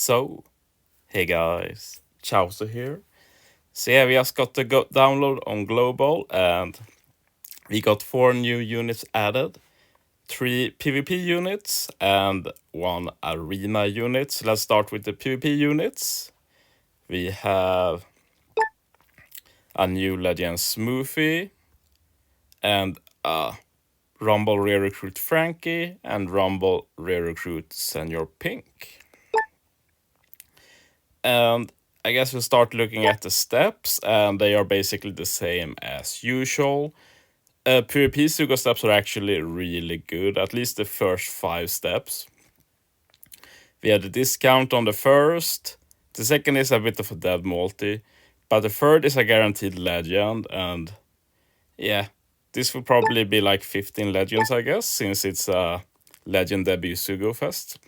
So, hey guys, Chauzu here. So yeah, we just got the download on Global and we got 4 new units added. 3 PvP units and 1 Arena unit. So let's start with the PvP units. We have a new Legend Smoothie and a Rumble Rare Recruit Frankie and Rumble Rare Recruit Senior Pink. And I guess we'll start looking at the steps, and they are basically the same as usual. PvP Sugo steps are actually really good, at least the first 5 steps. We had a discount on the first, the second is a bit of a dead multi, but the third is a guaranteed legend, and yeah, this will probably be like 15 legends, I guess, since it's a legend debut Sugo fest.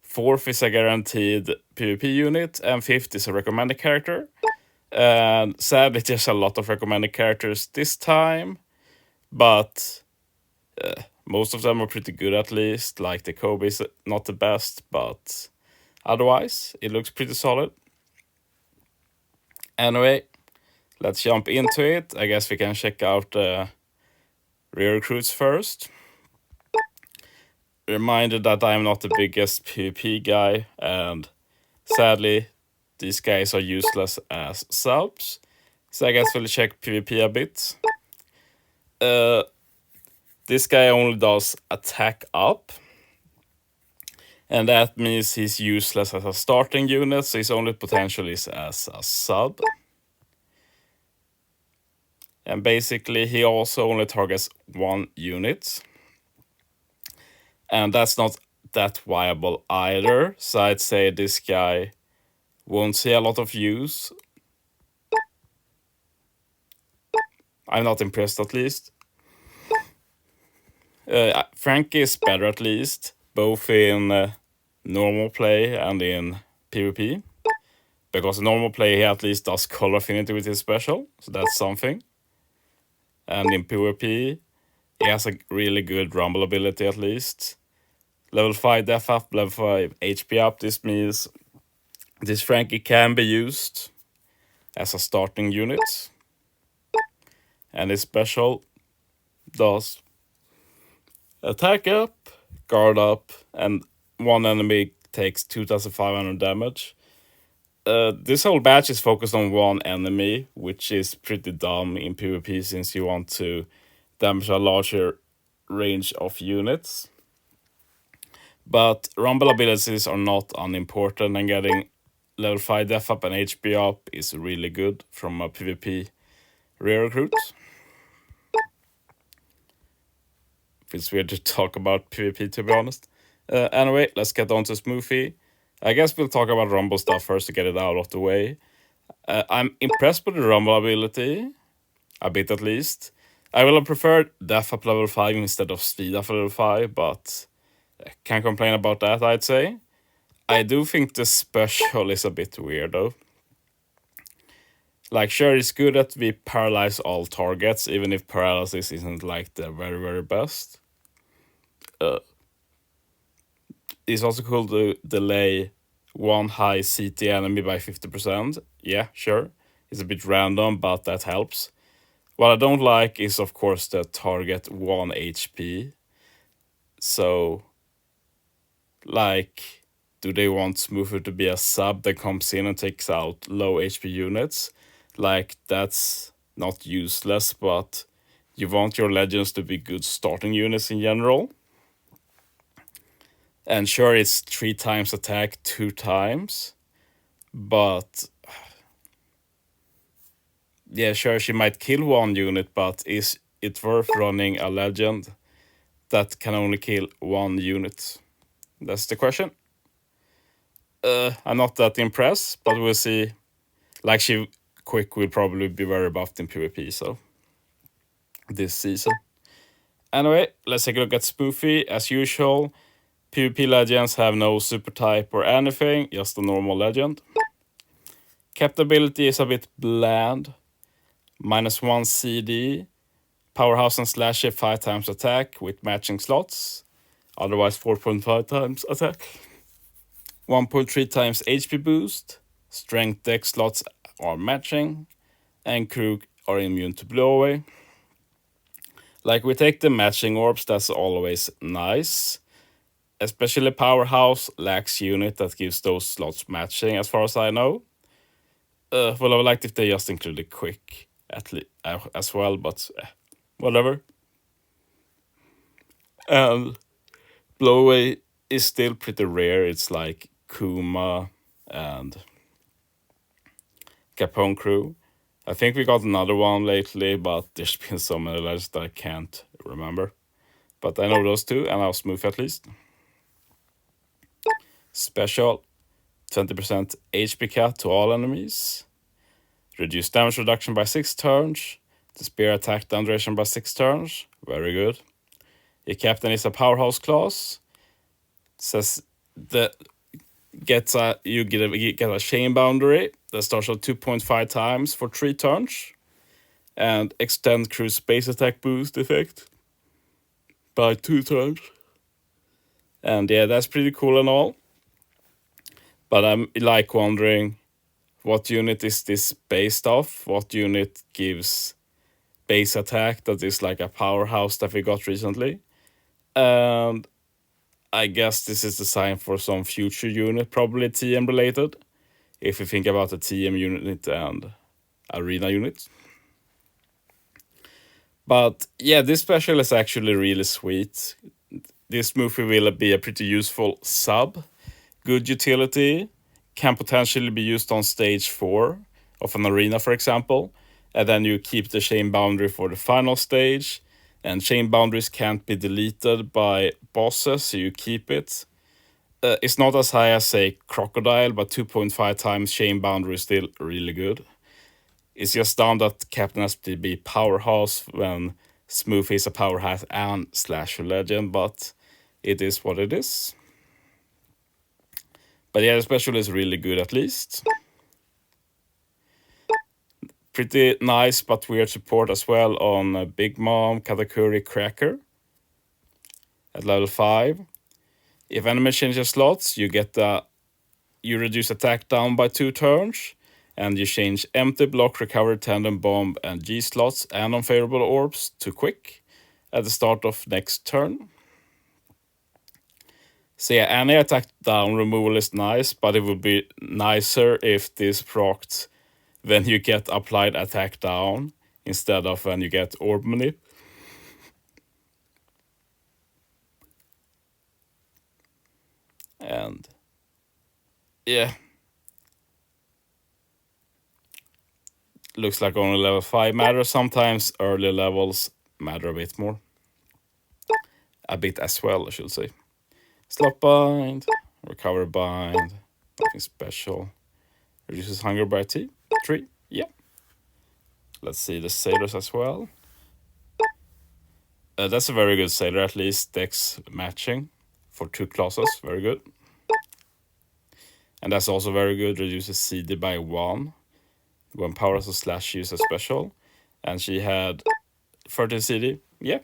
Fourth is a guaranteed PvP unit, and fifth is a recommended character. And sadly, there's a lot of recommended characters this time, but most of them are pretty good at least. Like the Kobe is not the best, but otherwise, it looks pretty solid. Anyway, let's jump into it. I guess we can check out the rear recruits first. Reminder that I'm not the biggest PvP guy, and sadly, these guys are useless as subs. So I guess we'll check PvP a bit. This guy only does attack up. And that means he's useless as a starting unit, so his only potential is as a sub. And basically, he also only targets 1 unit. And that's not that viable either, so I'd say this guy won't see a lot of use. I'm not impressed, at least. Frankie is better, at least, both in normal play and in PvP. Because in normal play, he at least does color affinity with his special, so that's something. And in PvP, he has a really good rumble ability, at least. Level 5 def up, level 5 HP up. This means this Frankie can be used as a starting unit. And his special does attack up, guard up, and 1 enemy takes 2,500 damage. This whole batch is focused on 1 enemy, which is pretty dumb in PvP since you want to damage a larger range of units. But rumble abilities are not unimportant, and getting level 5 def up and HP up is really good from a PvP rear recruit. It's weird to talk about PvP, to be honest. Anyway, let's get on to Smoothie. I guess we'll talk about Rumble stuff first to get it out of the way. I'm impressed with the Rumble ability, a bit at least. I will have preferred Def up level 5 instead of Speed up level 5, but can't complain about that, I'd say. I do think the special is a bit weird, though. Like, sure, it's good that we paralyze all targets, even if paralysis isn't like the very, very best. It's also cool to delay 1 high CT enemy by 50%. Yeah, sure. It's a bit random, but that helps. What I don't like is, of course, the target 1 HP. So, like, do they want Smoother to be a sub that comes in and takes out low HP units? Like, that's not useless, but you want your legends to be good starting units in general. And sure, it's 3 times attack, 2 times. But yeah, sure, she might kill 1 unit, but is it worth running a legend that can only kill 1 unit? That's the question. I'm not that impressed, but we'll see. Like, she quick will probably be very buffed in PvP, so this season. Anyway, let's take a look at Spoofy. As usual, PvP legends have no super type or anything, just a normal legend. Kept ability is a bit bland. -1 CD. Powerhouse and slash 5 times attack with matching slots. Otherwise 4.5 times attack. 1.3 times HP boost, strength deck slots are matching, and crew are immune to blow away. Like, we take the matching orbs, that's always nice. Especially Powerhouse lacks unit that gives those slots matching, as far as I know. Well, I would like if they just included quick as well, but whatever. And blowaway is still pretty rare. It's like Kuma and Capone crew. I think we got another one lately, but there's been so many letters that I can't remember. But I know those two, and I'll smooth at least. Special, 20% HP cut to all enemies. Reduce damage reduction by 6 turns. The spear attack down duration by 6 turns. Very good. Your captain is a powerhouse class. Says that you get a chain boundary that starts at 2.5 times for 3 turns. And extend crew space attack boost effect by 2 turns. And yeah, that's pretty cool and all. But I'm like wondering, what unit is this based off? What unit gives base attack that is like a powerhouse that we got recently? And I guess this is designed for some future unit, probably TM related, if you think about the TM unit and arena units. But yeah, this special is actually really sweet. This Smoothie will be a pretty useful sub. Good utility, can potentially be used on stage 4 of an arena, for example. And then you keep the chain boundary for the final stage. And chain boundaries can't be deleted by bosses, so you keep it. It's not as high as, say, Crocodile, but 2.5 times chain boundary is still really good. It's just down that Captain has to be powerhouse when Smoothie is a powerhouse and Slasher Legend, but it is what it is. But yeah, the special is really good at least. Pretty nice but weird support as well on Big Mom, Katakuri, Cracker at level 5. If enemy changes slots, you reduce attack down by 2 turns, and you change empty block, recover, tandem bomb, and G slots and unfavorable orbs to quick at the start of next turn. So yeah, any attack down removal is nice, but it would be nicer if this procced when you get applied attack down instead of when you get orb manip. And yeah, looks like only level 5 matters. Sometimes early levels matter a bit more. A bit as well, I should say. Slot bind, recover bind, nothing special. Reduces hunger by 3. Yeah. Let's see the sailors as well. That's a very good sailor, at least. Dex matching for 2 classes, very good. And that's also very good, reduces CD by 1. When power has a slash, use a special. And she had 13 CD, yeah.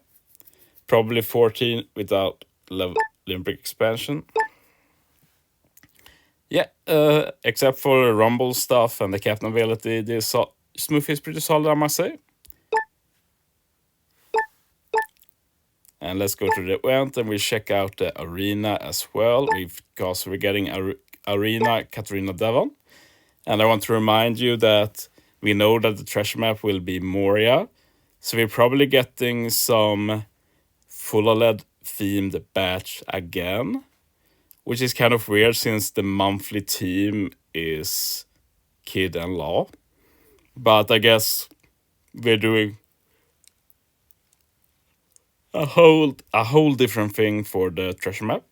Probably 14 without Limbrick expansion. Yeah, except for Rumble stuff and the captain ability, the Smoothie is pretty solid, I must say. And let's go to the event and we check out the arena as well, because we're getting Arena Devon. And I want to remind you that we know that the treasure map will be Moria, so we're probably getting some full OLED themed batch again, which is kind of weird since the monthly team is Kid and Law. But I guess we're doing a whole different thing for the treasure map,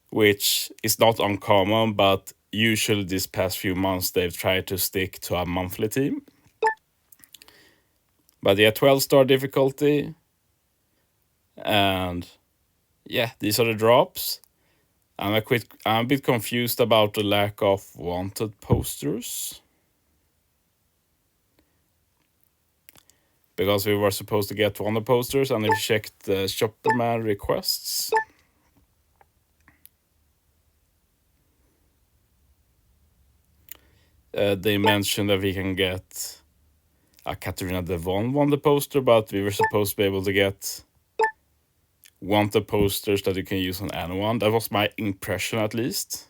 which is not uncommon, but usually these past few months they've tried to stick to a monthly team. But yeah, 12-star difficulty. And yeah, these are the drops. I'm a bit confused about the lack of wanted posters, because we were supposed to get wanted posters, and if you check the Shopperman requests, They mentioned that we can get a Arena Devon Wonder poster, but we were supposed to be able to get Wonder posters that you can use on anyone. That was my impression, at least.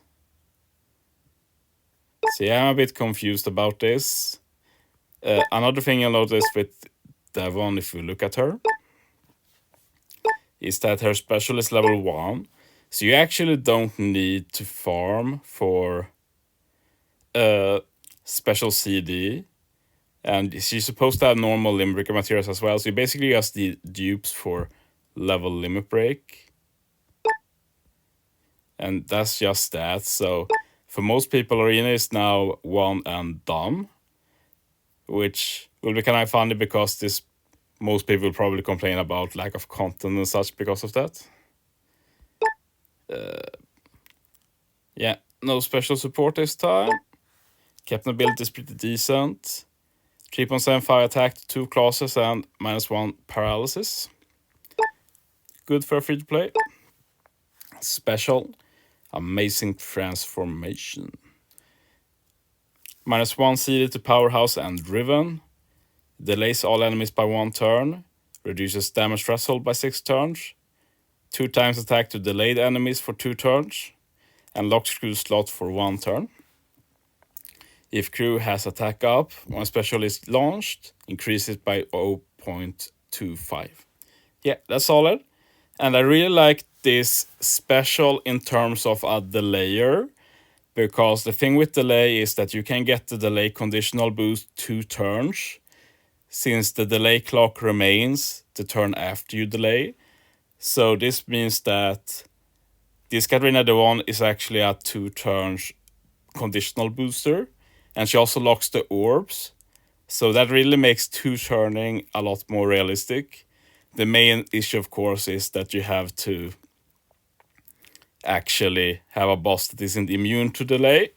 So yeah, I'm a bit confused about this. Another thing you'll notice with Devon, if you look at her, is that her special is level 1. So you actually don't need to farm for special CD. And she's supposed to have normal limit breaker materials as well. So you basically just the dupes for level limit break. And that's just that. So for most people, Arena is now one and done. Which will be kind of funny because most people will probably complain about lack of content and such because of that. Yeah, no special support this time. Captain ability is pretty decent. 3.7 fire attack, 2 classes, and -1 paralysis. Good for a free to play. Special, amazing transformation. -1 CD to powerhouse and driven. Delays all enemies by 1 turn. Reduces damage threshold by 6 turns. 2 times attack to delayed enemies for 2 turns. And locks crew slot for 1 turn. If crew has attack up, when special is launched, increase it by 0.25. Yeah, that's solid. And I really like this special in terms of a delayer, because the thing with delay is that you can get the delay conditional boost 2 turns, since the delay clock remains the turn after you delay. So this means that this Arena Devon is actually a 2 turns conditional booster, and she also locks the orbs. So that really makes 2 turning a lot more realistic. The main issue, of course, is that you have to actually have a boss that isn't immune to delay,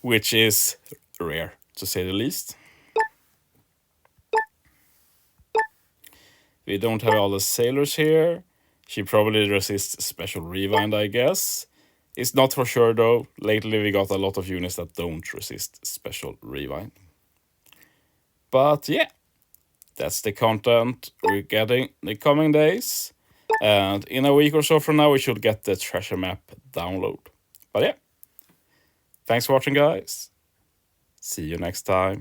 which is rare, to say the least. We don't have all the sailors here. She probably resists special rewind, I guess. It's not for sure though. Lately we got a lot of units that don't resist special rewind. But yeah, that's the content we're getting the coming days. And in a week or so from now, we should get the treasure map download. But yeah, thanks for watching, guys. See you next time.